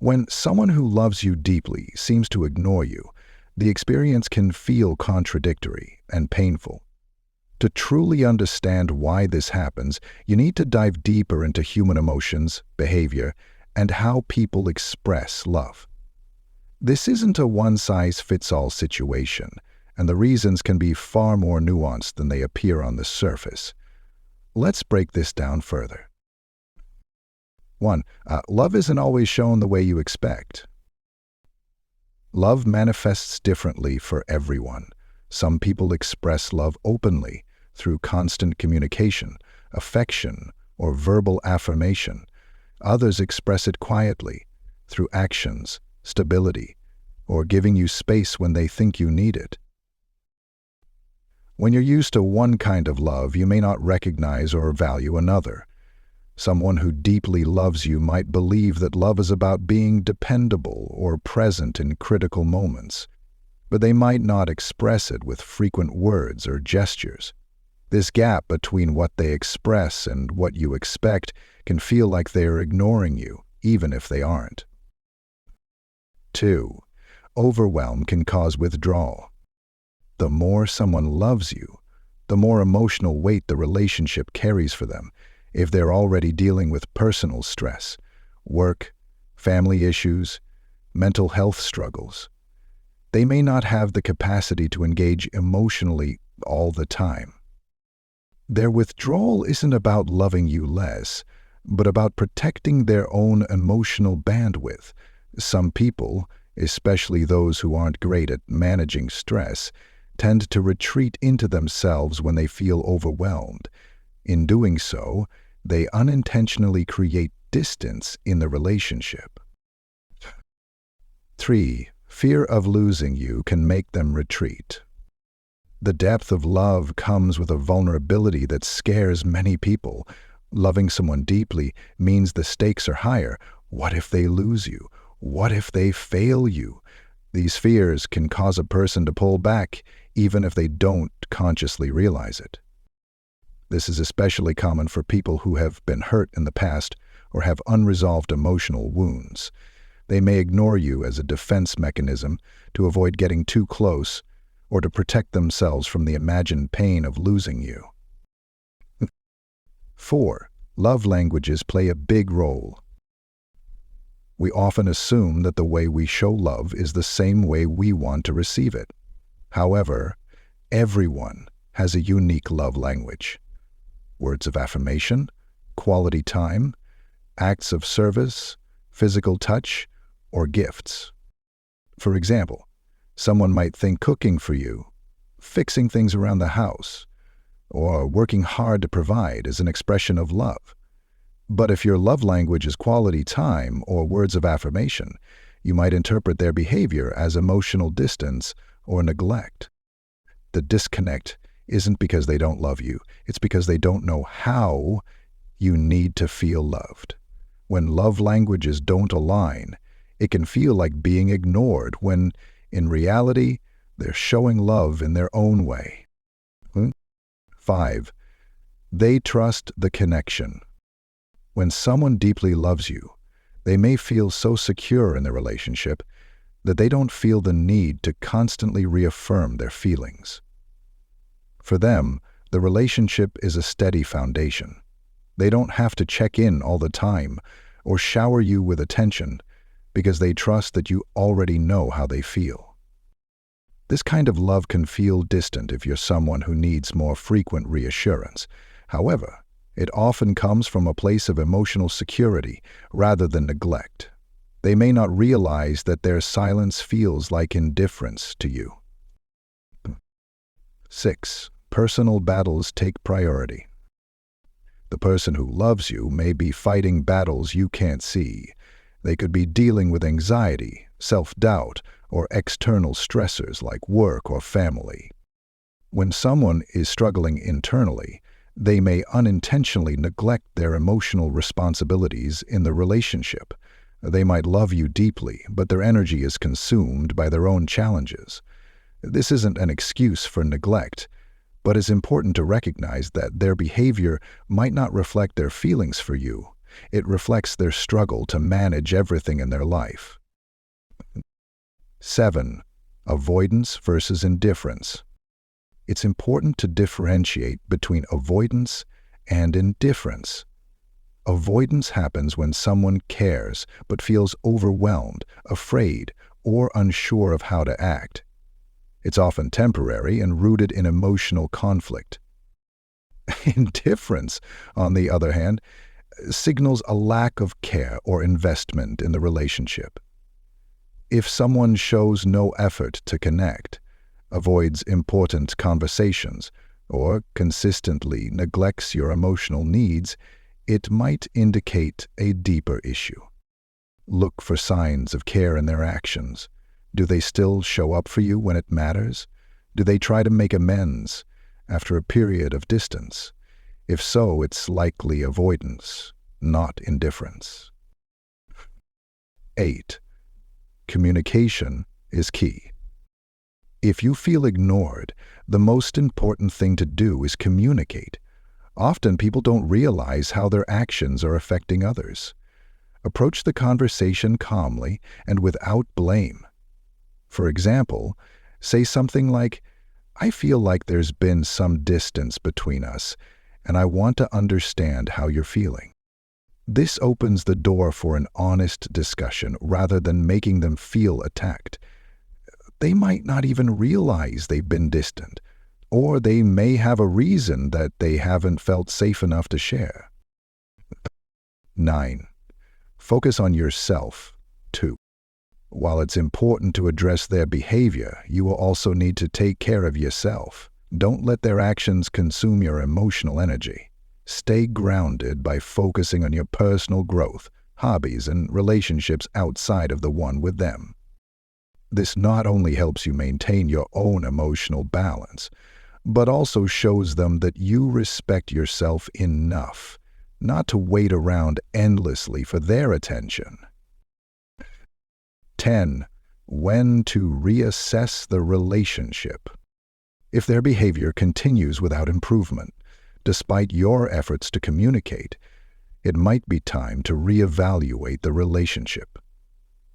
When someone who loves you deeply seems to ignore you, the experience can feel contradictory and painful. To truly understand why this happens, you need to dive deeper into human emotions, behavior, and how people express love. This isn't a one-size-fits-all situation, and the reasons can be far more nuanced than they appear on the surface. Let's break this down further. 1. Love isn't always shown the way you expect. Love manifests differently for everyone. Some people express love openly through constant communication, affection, or verbal affirmation. Others express it quietly through actions, stability, or giving you space when they think you need it. When you're used to one kind of love, you may not recognize or value another. Someone who deeply loves you might believe that love is about being dependable or present in critical moments, but they might not express it with frequent words or gestures. This gap between what they express and what you expect can feel like they are ignoring you, even if they aren't. 2. Overwhelm can cause withdrawal. The more someone loves you, the more emotional weight the relationship carries for them. If they're already dealing with personal stress, work, family issues, mental health struggles, they may not have the capacity to engage emotionally all the time. Their withdrawal isn't about loving you less, but about protecting their own emotional bandwidth. Some people, especially those who aren't great at managing stress, tend to retreat into themselves when they feel overwhelmed. In doing so, they unintentionally create distance in the relationship. 3. Fear of losing you can make them retreat. The depth of love comes with a vulnerability that scares many people. Loving someone deeply means the stakes are higher. What if they lose you? What if they fail you? These fears can cause a person to pull back, even if they don't consciously realize it. This is especially common for people who have been hurt in the past or have unresolved emotional wounds. They may ignore you as a defense mechanism to avoid getting too close or to protect themselves from the imagined pain of losing you. 4. Love languages play a big role. We often assume that the way we show love is the same way we want to receive it. However, everyone has a unique love language. Words of affirmation, quality time, acts of service, physical touch, or gifts. For example, someone might think cooking for you, fixing things around the house, or working hard to provide is an expression of love. But if your love language is quality time or words of affirmation, you might interpret their behavior as emotional distance or neglect. The disconnect isn't because they don't love you, it's because they don't know how you need to feel loved. When love languages don't align, it can feel like being ignored when, in reality, they're showing love in their own way. 5. They trust the connection. When someone deeply loves you, they may feel so secure in the relationship that they don't feel the need to constantly reaffirm their feelings. For them, the relationship is a steady foundation. They don't have to check in all the time or shower you with attention because they trust that you already know how they feel. This kind of love can feel distant if you're someone who needs more frequent reassurance. However, it often comes from a place of emotional security rather than neglect. They may not realize that their silence feels like indifference to you. 6. Personal battles take priority. The person who loves you may be fighting battles you can't see. They could be dealing with anxiety, self-doubt, or external stressors like work or family. When someone is struggling internally, they may unintentionally neglect their emotional responsibilities in the relationship. They might love you deeply, but their energy is consumed by their own challenges. This isn't an excuse for neglect, but it's important to recognize that their behavior might not reflect their feelings for you. It reflects their struggle to manage everything in their life. 7. Avoidance versus indifference. It's important to differentiate between avoidance and indifference. Avoidance happens when someone cares but feels overwhelmed, afraid, or unsure of how to act. It's often temporary and rooted in emotional conflict. Indifference, on the other hand, signals a lack of care or investment in the relationship. If someone shows no effort to connect, avoids important conversations, or consistently neglects your emotional needs, it might indicate a deeper issue. Look for signs of care in their actions. Do they still show up for you when it matters? Do they try to make amends after a period of distance? If so, it's likely avoidance, not indifference. 8. Communication is key. If you feel ignored, the most important thing to do is communicate. Often people don't realize how their actions are affecting others. Approach the conversation calmly and without blame. For example, say something like, "I feel like there's been some distance between us, and I want to understand how you're feeling." This opens the door for an honest discussion rather than making them feel attacked. They might not even realize they've been distant, or they may have a reason that they haven't felt safe enough to share. 9. Focus on yourself, too. While it's important to address their behavior, you will also need to take care of yourself. Don't let their actions consume your emotional energy. Stay grounded by focusing on your personal growth, hobbies, and relationships outside of the one with them. This not only helps you maintain your own emotional balance, but also shows them that you respect yourself enough not to wait around endlessly for their attention. 10. When to reassess the relationship. If their behavior continues without improvement, despite your efforts to communicate, it might be time to reevaluate the relationship.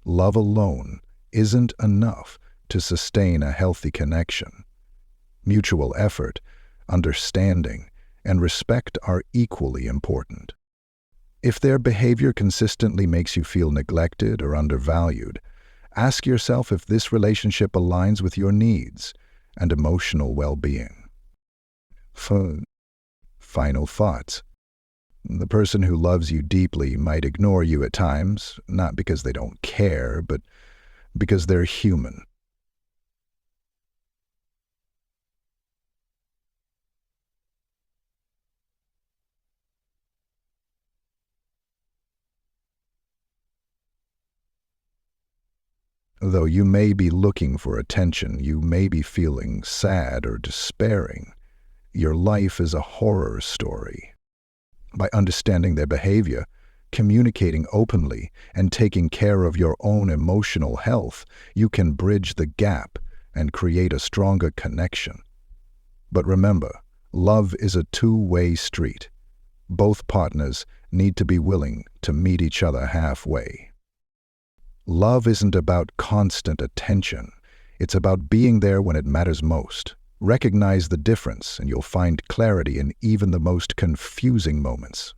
Love alone isn't enough to sustain a healthy connection. Mutual effort, understanding, and respect are equally important. If their behavior consistently makes you feel neglected or undervalued, ask yourself if this relationship aligns with your needs and emotional well-being. Final thoughts. The person who loves you deeply might ignore you at times, not because they don't care, but because they're human. Though you may be looking for attention, you may be feeling sad or despairing. Your life is a horror story. By understanding their behavior, communicating openly, and taking care of your own emotional health, you can bridge the gap and create a stronger connection. But remember, love is a two-way street. Both partners need to be willing to meet each other halfway. Love isn't about constant attention. It's about being there when it matters most. Recognize the difference, and you'll find clarity in even the most confusing moments.